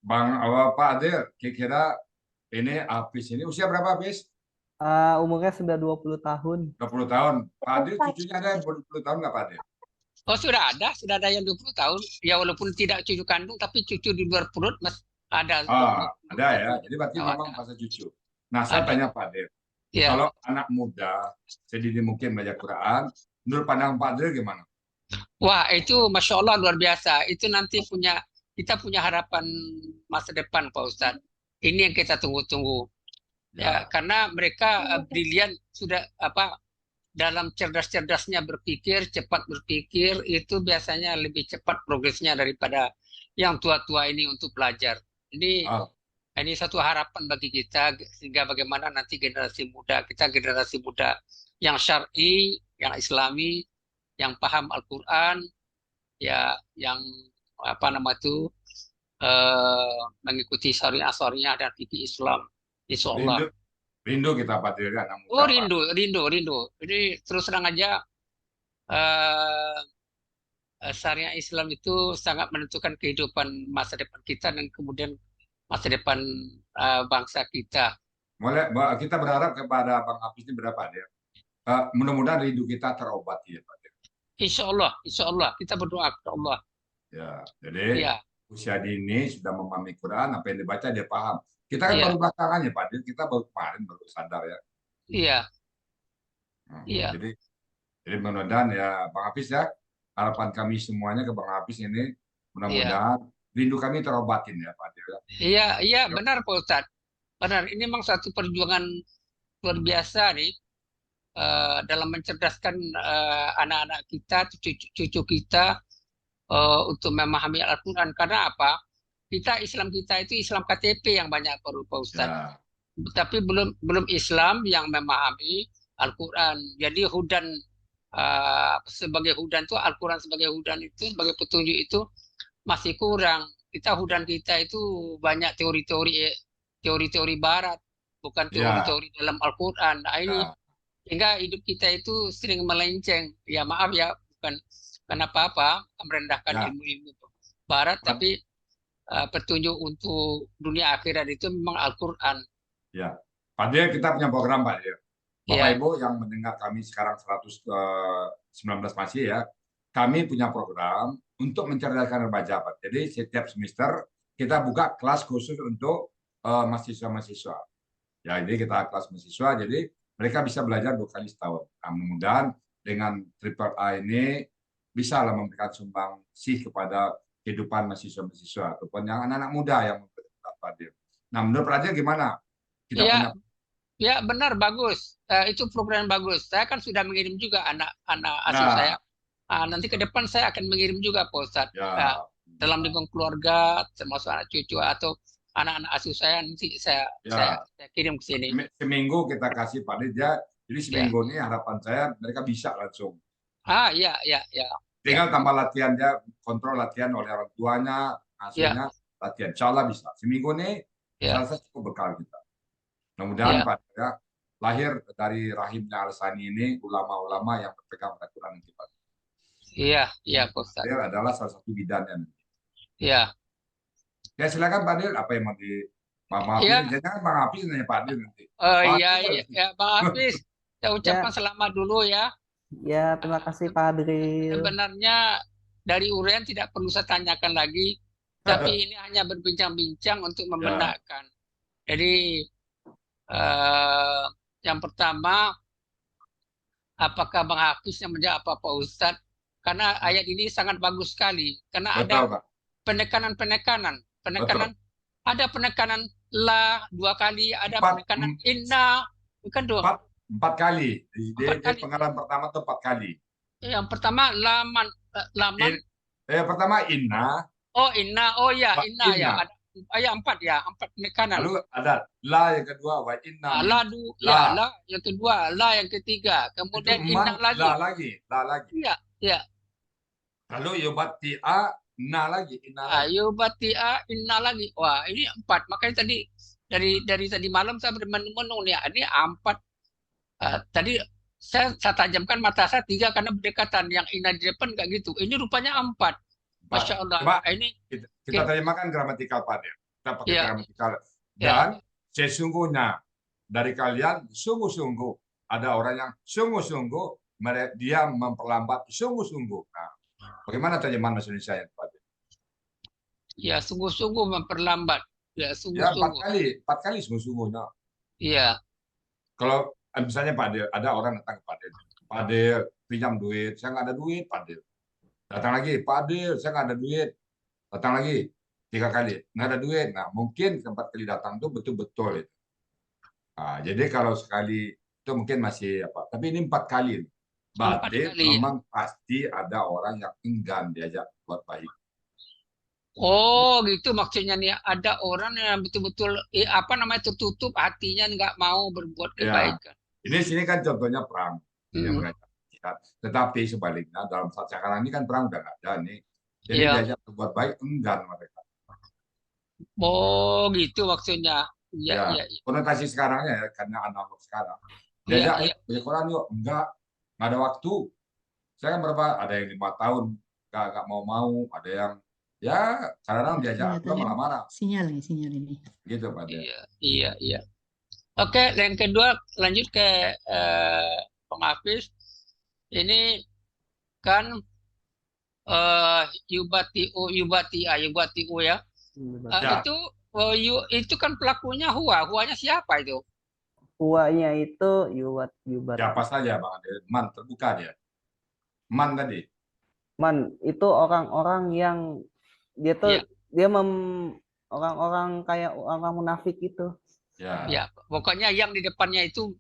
Pak Adil, kira-kira ini Apis ini usia berapa Apis? Umurnya sudah 20 tahun. 20 tahun. Pak Adil cucunya ada yang 20 tahun nggak Pak Adil? Oh, sudah ada yang 20 tahun. Ya walaupun tidak cucu kandung, tapi cucu di luar perut mas ada Ah, 20 ada ya. 20. Jadi berarti Ya, memang ada. masa cucu. Nah, saya Ada. tanya Pak Adil, Ya. kalau anak muda sedini mungkin belajar Quran, menurut pandangan Pak Adil gimana? Wah, itu Masya Allah luar biasa. Itu nanti kita punya harapan masa depan, Pak Ustadz. Ini yang kita tunggu-tunggu. Ya, Ya, karena mereka brilian sudah apa dalam cerdas-cerdasnya berpikir, cepat berpikir, itu biasanya lebih cepat progresnya daripada yang tua-tua ini untuk belajar. ah, Ini satu harapan bagi kita, sehingga bagaimana nanti generasi muda yang syar'i, yang islami, yang paham Al-Quran, ya yang apa nama itu mengikuti syariah dan fikih Islam, insya Allah. rindu, rindu kita Pak Adil, anak muda Oh, Pak. rindu, rindu, rindu. Jadi terus terang aja, eh, syariah Islam itu sangat menentukan kehidupan masa depan kita dan kemudian masa depan bangsa kita. Kita berharap kepada Bang Apis ini berapa dia? Mudah-mudahan rindu kita terobati ya Pak Adil. Insya Allah kita berdoa kepada Allah. Ya, jadi Iya, usia dini sudah memahami Quran, apa yang dibaca dia paham. Kita kan iya, baru belakangan ya Pak Adil, kita baru kemarin baru sadar ya. iya, Nah, iya, jadi mudah-mudahan ya Bang Hafiz ya, harapan kami semuanya ke Bang Hafiz ini iya, mudah-mudahan rindu kami terobatin ya Pak Adil. Ya. iya, iya, Yuk. benar Pak Ustadz. Benar, ini memang satu perjuangan luar biasa nih, dalam mencerdaskan anak-anak kita, cucu-cucu kita untuk memahami Al-Quran. Karena apa? Islam kita itu Islam KTP yang banyak Pak Ustadz. Ya, Tapi belum belum Islam yang memahami Al-Quran. Jadi sebagai hudan itu Al-Quran sebagai hudan itu sebagai petunjuk itu masih kurang. Hudan kita itu banyak teori-teori Barat, bukan ya, teori-teori dalam Al-Quran. Nah, ini ya. sehingga hidup kita itu sering melenceng. Ya maaf ya, bukan apa-apa merendahkan Ya. ilmu-ilmu Barat, Pak- tapi petunjuk untuk dunia akhirat itu memang Al-Quran. ya. Pak Adil, kita punya program Pak Adil. Bapak Ya, Ibu yang mendengar kami sekarang 119 masih ya, kami punya program untuk mencerdaskan remaja Pak. Jadi setiap semester kita buka kelas khusus untuk mahasiswa-mahasiswa. Ya, jadi kita kelas mahasiswa, jadi mereka bisa belajar 2 kali setahun. Nah, mudah-mudahan dengan Triple A ini bisa lah memberikan sumbangsi kepada kehidupan mahasiswa-mahasiswa ataupun yang anak-anak muda yang hadir. Nah, menurut Raja gimana? Kita ya, punya ya benar bagus. Itu program yang bagus. Saya kan sudah mengirim juga anak-anak asuh saya. ya, Nanti ke depan saya akan mengirim juga Pak Ustadz. ya, Dalam lingkungan keluarga, termasuk anak cucu atau anak-anak asuh saya nanti ya. saya kirim ke sini. Seminggu kita kasih Pak Dirja. Jadi Ya. seminggu ini harapan saya mereka bisa langsung. Ya, ya, ya, ya, Tinggal tambah latihan dia, kontrol latihan oleh orang tuanya, ya, hasilnya latihan. Insya Allah bisa. Seminggu ini ya, saya rasa cukup bekal kita. Mudah-mudahan ya, Pak ya, lahir dari rahimnya Al-Sani ini ulama-ulama yang berpegang pada Quran dan Kitab. iya, iya Pak Ustadz. Dia adalah salah satu bidannya. Ya, Ya silakan Pak Dil, apa yang mau di Pak Hafiz? ya, Jangan Pak Hafiz nanya Pak Dil nanti. Pak iya, Dil. iya, ya, Bang Hafiz. Saya ucapkan Ya, selamat dulu ya. ya, terima kasih Pak Adril. Sebenarnya dari Uren tidak perlu saya tanyakan lagi, tapi ini hanya berbincang-bincang untuk Ya, membenarkan. Jadi eh, yang pertama, apakah Bang Hafiz yang menjawab apa Pak Ustadz? Karena ayat ini sangat bagus sekali. Karena ada betul Pak. penekanan-penekanan, penekanan, Betul. ada penekanan la 2 kali, ada Empat, penekanan inna, bukan dua, empat, 4 kali. empat Dia kali. pengalaman pertama itu 4 kali. Yang pertama laman, laman. In, pertama inna, Oh inna, oh ya inna ya, inna. ada empat ya, empat penekanan. Lalu ada la yang kedua wa inna min. Ya La. la yang kedua, la yang ketiga, Itu kemudian man inna la lagi. lagi, la lagi. Iya, iya. Lalu yubati'a na lagi, inna lagi. Ayo batia inna lagi. Wah ini empat. Makanya tadi dari tadi malam saya bermenung-menung nih. Ini empat. Tadi saya tajamkan mata saya tiga karena berdekatan. Yang inna di depan nggak gitu. Ini rupanya empat. Empat. Masya Allah. Coba Ini kita terjemahkan gramatikal Pak Dil. Kita pakai Ya, gramatikal. ya. Dan sesungguhnya dari kalian sungguh-sungguh ada orang yang sungguh-sungguh dia memperlambat sungguh-sungguh. Nah, bagaimana terjemahan bahasa Indonesia yang tepat? Ya, sungguh-sungguh memperlambat. Ya, Ya, sungguh-sungguh. empat kali sungguh-sungguhnya. Iya. Kalau misalnya Pak Del, ada orang datang ke Pak Del pinjam duit, saya nggak ada duit, Pak Del. Datang lagi, Pak Del, saya nggak ada duit. Datang lagi, 3 kali, nggak ada duit. Nah, mungkin 4 kali datang itu betul-betul itu. Nah, jadi kalau sekali itu mungkin masih apa, tapi ini 4 kali. 4 Berarti kali. memang pasti ada orang yang enggan diajak buat baik. Oh, gitu maksudnya nih. Ada orang yang betul-betul apa namanya tertutup hatinya nggak mau berbuat Ya, kebaikan. ini sini kan contohnya perang ini yang Hmm. mengajak kita. Tetapi sebaliknya dalam saat sekarang ini kan perang udah nggak ada nih. Jadi Iya. diajak berbuat baik enggan mereka. Oh, gitu maksudnya. Iya, Ya, iya, iya. konotasi sekarangnya ya karena analog sekarang. Iya, Diajak, iya. beli koran yuk, nggak ada waktu. Saya kan berapa? Ada yang 5 tahun nggak mau, ada yang ya kadang diajak Iya, aku tadi malah marah, sinyal ini. gitu Pak Del. Iya, iya, iya. Oke, yang kedua lanjut ke Bang Hafiz. Ini kan Yubatiu ya. Ya. Itu kan pelakunya Huanya siapa itu? Uanya itu Yubat. Siapa saja Bang Del, man terbuka dia. Man tadi. Man, itu orang-orang yang dia tuh Ya, dia orang-orang kayak orang munafik itu. Ya. ya. Pokoknya yang di depannya itu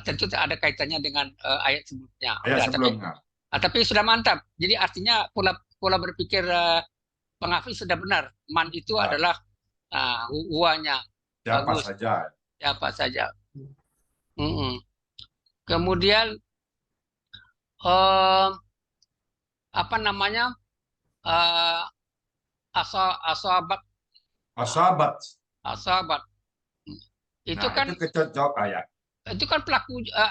tentu ada kaitannya dengan ayat sebelumnya. Ayat Udah, sebelumnya. tapi sudah mantap. Jadi artinya pola berpikir Bang Hafiz sudah benar. Man itu Ya. adalah Huanya. Siapa Bagus. saja. Siapa saja. Mm-mm. Kemudian eh, apa namanya asabat Asabat. asabat itu Nah, kan itu kecocok ayat. itu kan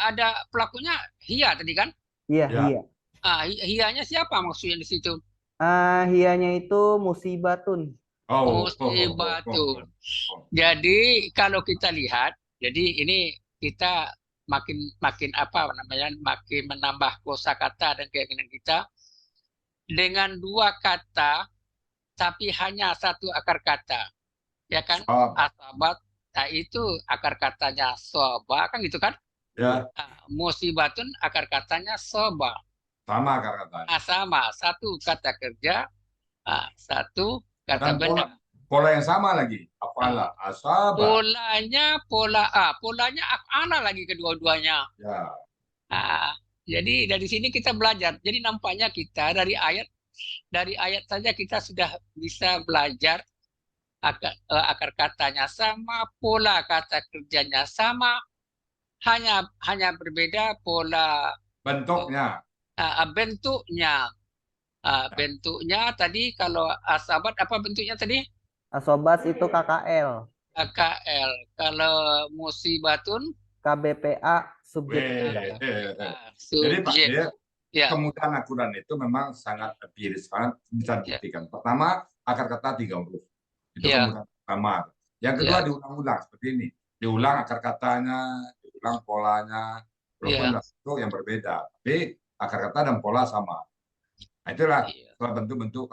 ada pelakunya Hia tadi kan. Iya, Ya. iya. Hianya siapa maksudnya di situ? Hianya itu musibatun. Musibatun. Jadi kalau kita lihat, jadi ini kita makin apa namanya makin menambah kosakata dan keyakinan kita dengan 2 kata tapi hanya 1 akar kata, ya kan? Asabat, nah itu akar katanya soba kan gitu kan? Ya. Musibatun akar katanya soba. Sama kata-kata. Sama 1 kata kerja, 1 kata Dan benda. pola yang sama lagi. Apalah, asabat. Polanya af'ala lagi kedua-duanya. Ya. Jadi dari sini kita belajar. Jadi nampaknya kita dari ayat saja kita sudah bisa belajar akar katanya sama, pola kata kerjanya sama, hanya berbeda pola Bentuknya. bentuknya. Bentuknya tadi kalau asabat apa bentuknya tadi? Asobat itu KKL. KKL. Kalau musibatun KBPA subjek. Jadi Pak subjek. Dir, Ya. kemudahan Al-Quran itu memang sangat empiris, sangat bisa dibuktikan. Pertama, akar kata 3 huruf. Itu kemudahan pertama. Yang kedua diulang-ulang seperti ini. Diulang akar katanya, diulang polanya, walaupun itu yang berbeda. Tapi akar kata dan pola sama. Nah, itulah salah bentuk-bentuk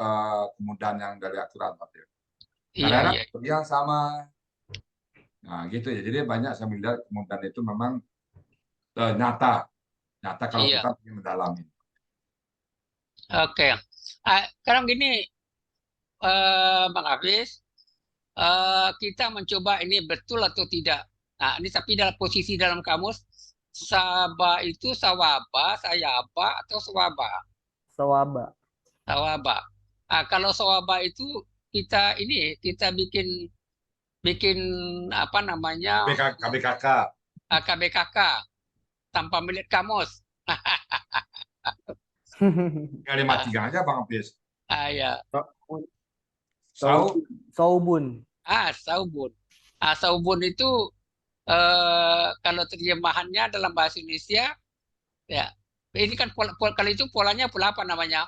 kemudahan yang dari Al-Quran, Pak Dir. Kadang-kadang yang sama. Nah, gitu ya. Jadi banyak saya melihat kemudahan itu memang nyata kalau kita ingin mendalami. Oke. Sekarang gini, Bang Hafiz, kita mencoba ini betul atau tidak. Nah, ini tapi dalam posisi dalam kamus, Saba itu sawaba, sayaba, atau sawaba? Sawaba. Sawaba. Kalau sawaba itu kita bikin apa namanya? KBKK. KBKK tanpa melihat kamus. Kalimat 3 aja Bang Hafiz. Ya. Saubun. Saubun. Saubun itu kalau terjemahannya dalam bahasa Indonesia, ya ini kan kalau itu polanya pola apa namanya?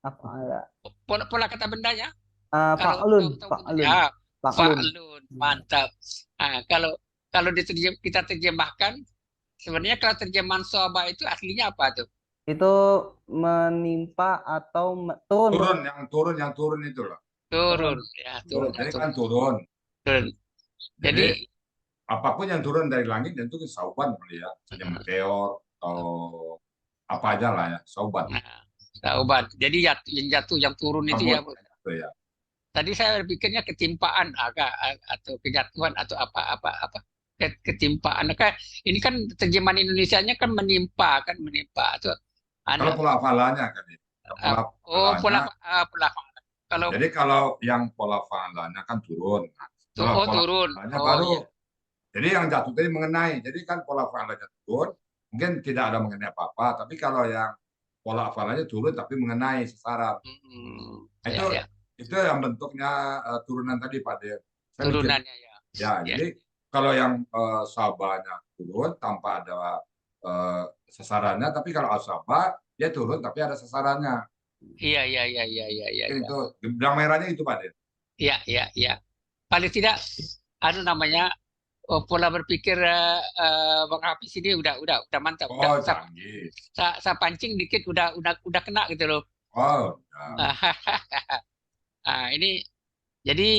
Apa? Pola kata bendanya? Kalau Fa'lun, tahu bentuknya, fa'lun, fa'lun. fa'lun, mantap. Kalau kalau kita terjemahkan, sebenarnya kalau terjemahan soba itu aslinya apa tuh? Itu menimpa atau turun, Bang. Yang turun itu loh. Turun. Turun, ya turun, Turun. Jadi turun, kan turun. turun. Jadi Jadi apapun yang turun dari langit tentu kan sauban kali ya. Misalnya meteor atau apa aja lah ya, sauban. nah, sauban. Jadi yang jatuh, yang turun itu Kabut ya. itu ya. Tadi saya berpikirnya ketimpaan atau kejatuhan atau apa ketimpaan. Ini kan terjemahan Indonesianya kan menimpa atau Kalau anak pola hafalannya kan ya. Pola pola hafalannya. pola kalau Jadi kalau yang pola hafalannya kan turun. Nah, setelah pola turun. hafalannya Oh baru. iya. Jadi yang jatuh tadi mengenai. Jadi kan pola hafalannya turun, mungkin tidak ada mengenai apa-apa. Tapi kalau yang pola hafalannya turun tapi mengenai sasaran. Nah, Ya ya. itu yang bentuknya turunan tadi Pak De. Saya mikir Turunannya ya. ya. Ya. Jadi kalau yang sabahnya turun tanpa ada sasarannya, tapi kalau asabah dia turun tapi ada sasarannya. Iya iya iya iya iya iya. Mungkin Iya itu benang merahnya itu Pak De. iya iya. Iya. Paling tidak namanya pola berpikir Bang Hafiz ini udah mantap. Udah Oh canggih. saya pancing dikit udah kena gitu loh. Oh ya. Ini jadi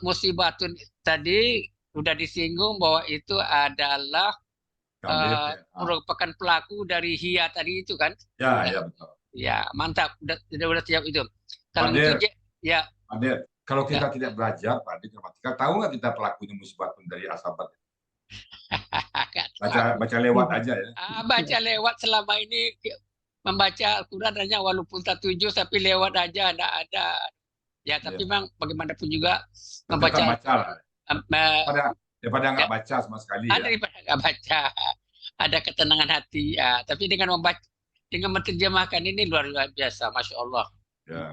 musibatun tadi udah disinggung bahwa itu adalah KBPA. merupakan pelaku dari Hia tadi itu kan. Ya Nah, ya betul. ya mantap udah siap itu. Pak Kalau gitu De, ya Pak De, kalau ya. kita tidak belajar Pak De gramatikal, tahu nggak kita pelakunya musibatun dari asabat? Nggak Baca tahu. baca lewat aja ya. Baca lewat selama ini membaca Al-Quran hanya walaupun tak tujuh tapi lewat aja enggak ada. Ya tapi Ya. memang bagaimanapun juga Tetap membaca baca lah. Al-Quran Daripada ya, nggak baca sama sekali ya. daripada nggak baca ada ketenangan hati ya. Tapi dengan membaca dengan menerjemahkan ini luar biasa, masya Allah. Ya.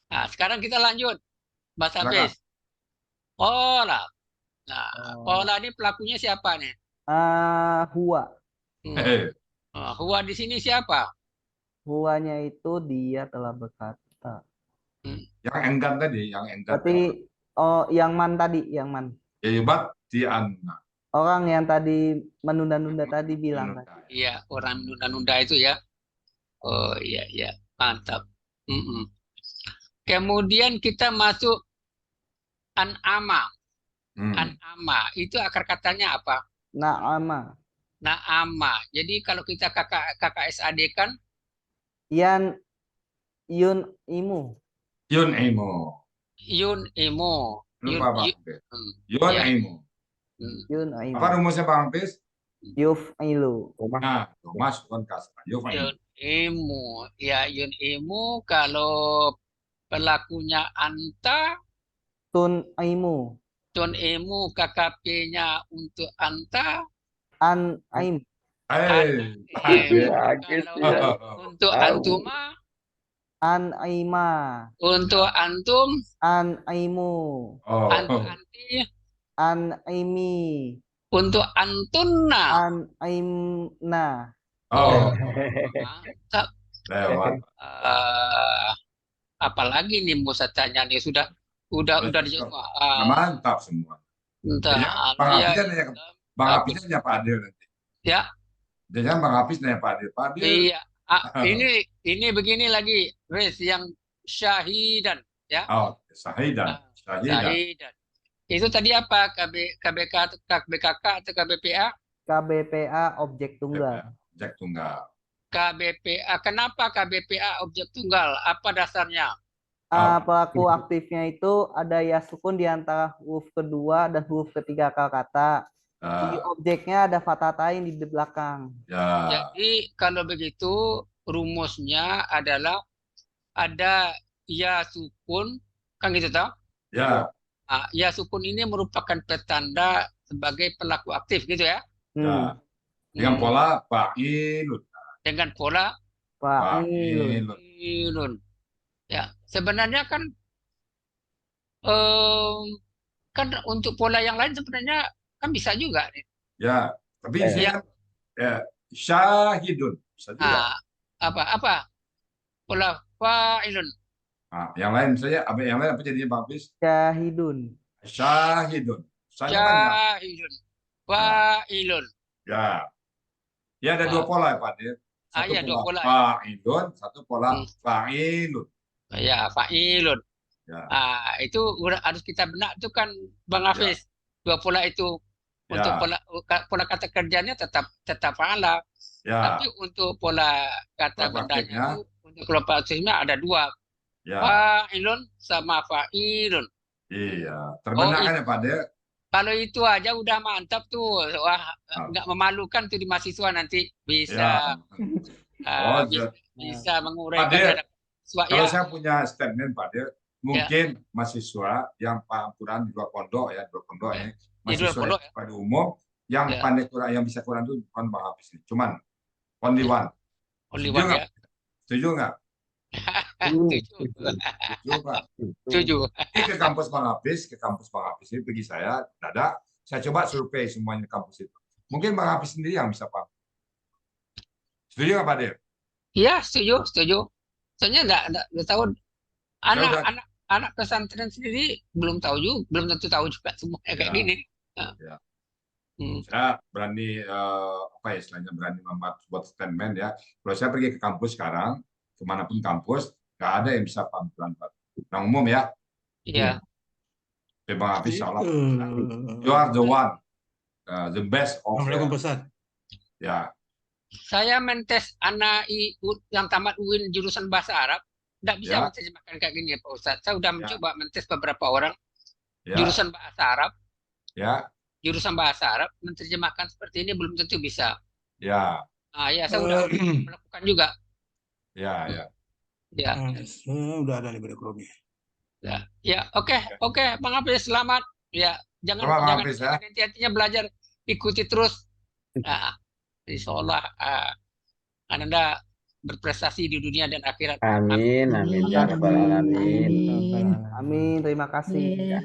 Nah, sekarang kita lanjut, Mas Silakan. Hafiz. Pola. Nah, Oh. Pola ini pelakunya siapa nih? Huwa. Hmm. Huwa di sini siapa? Huwanya itu dia telah berkata. Hmm. Yang enggan tadi, yang enggan Berarti, tadi. yang man tadi, yang man. Hebat di anna. Orang yang tadi menunda-nunda tadi bilang kan. Iya, orang nunda-nunda itu ya. Oh iya, iya, mantap. Mm-mm. Kemudian kita masuk an'ama. An'ama itu akar katanya apa? Na'ama. Na'ama. Jadi kalau kita kakak SAD kan Yan yun imu. Yun Emo. yun emo. Lupa Bang Hafiz. Yun Ya. Emo. Yun Apa imu. rumusnya Bang Hafiz? Yuf ilu. Nah, Thomas bukan kasar. Yun Emo. Yun emo. Ya, yun emo kalau pelakunya anta, Tun imu. Tun emu KKP-nya untuk anta, An aim. an Hafiz. kalau untuk antuma, An aima. untuk antum, An aimu. anti, An aimi. untuk antunna. An aimna. Mantap. Lewat. Apalagi nih mau saya tanya nih udah dijawab. Mantap semua. Entah, Bang ya, Hafiz nanya Bang Hafiz nanya Pak Adil nanti. ya, Jangan Bang Hafiz nanya Pak Adil. Pak Adil. iya. Ini begini lagi, Riz, yang syahidan, ya. Oh, Syahidan. Syahidan. Itu tadi apa? KBK, KBKK atau KBPA? KBPA objek tunggal. Objek tunggal. KBPA. Kenapa KBPA objek tunggal? Apa dasarnya? Pelaku aktifnya itu ada ya sukun di antara huruf kedua dan huruf ketiga kata. Di objeknya ada fatatain di belakang. Ya. Jadi kalau begitu rumusnya adalah ada ya sukun, kan gitu toh? Ya. Ya sukun ini merupakan petanda sebagai pelaku aktif gitu ya? Ya. Dengan pola fa'ilun. Dengan pola fa'ilun. Ya, sebenarnya kan untuk pola yang lain sebenarnya kan bisa juga nih. Ya, tapi di sini kan syahidun bisa juga. Apa pola fa'ilun. Nah, yang lain misalnya, yang lain apa jadinya Bang Hafiz? Syahidun. Syahidun. Saya panjang. Syahidun. Ya, Fa'ilun. ya. Ya ada dua Ah, pola ya Pak Dir. Satu ya dua pola pola ya. fa'ilun, satu pola Hmm. fa'ilun. Ya, fa'ilun. Ya, Itu harus kita benak tuh kan Bang ya, Hafiz. Dua pola itu untuk ya, pola kata kerjanya tetap fa'ala. Tapi ya. untuk pola kata Pola bendanya prakteknya, itu untuk pola prakteknya ada dua. ya, Fa'ilun sama fa'ilun. iya. Oh, Terbenak kan ya Pak Dir? kalau itu aja udah mantap tuh. Wah, Ah, nggak memalukan tuh di mahasiswa nanti ya. bisa Oh, Nah, bisa Pak menguraikan Dir, ada mahasiswa kalau ya. saya punya statement Pak Dir, Ya, mungkin mahasiswa yang paham Quran di luar pondok ya, di luar pondok ya. ini, Di luar mahasiswa yang pondok ya. pada umum, yang Ya, pandai Quran, yang bisa Quran itu bukan Bang Hafiz ini. Cuman only ya. one. Only Setuju one nggak? ya. Setuju nggak? Setuju. Setuju Pak. Setuju. Ini ke kampus Bang Hafiz ini pergi saya, dadak, saya coba survei semuanya kampus itu. Mungkin Bang Hafiz sendiri yang bisa paham. Setuju nggak Pak Dir? Iya, setuju, setuju. Soalnya nggak tahu Saya udah, anak-anak anak pesantren sendiri belum tahu juga, belum tentu tahu juga semuanya kayak ya, gini. Nah, ya. hmm. Saya berani apa ya istilahnya berani membuat sebuah statement ya. Kalau saya pergi ke kampus sekarang, kemanapun kampus, nggak ada yang bisa paham Quran Pak. Yang umum ya, Iya. tapi Bang Hafiz Jadi, insya Allah, you are the one, the best of Assalamualaikum Pak Ustadz. ya, Saya mentes anak yang tamat UIN jurusan bahasa Arab, nggak bisa ya, menerjemahkan kayak gini ya Pak Ustadz. Saya udah ya, mencoba mentes beberapa orang ya, jurusan bahasa Arab, ya, menerjemahkan seperti ini belum tentu bisa. ya, Ya saya udah melakukan juga. ya, ya. Ya, Udah ada nih kurikulumnya. ya, oke, Bang Hafiz, selamat. Ya, Terima kasih Bang Hafiz ya. jangan hati-hatinya belajar, ikuti terus. Nah, insya Allah Anda berprestasi di dunia dan akhirat. Amin, amin, ya rabbal alamin. Amin. Terima kasih.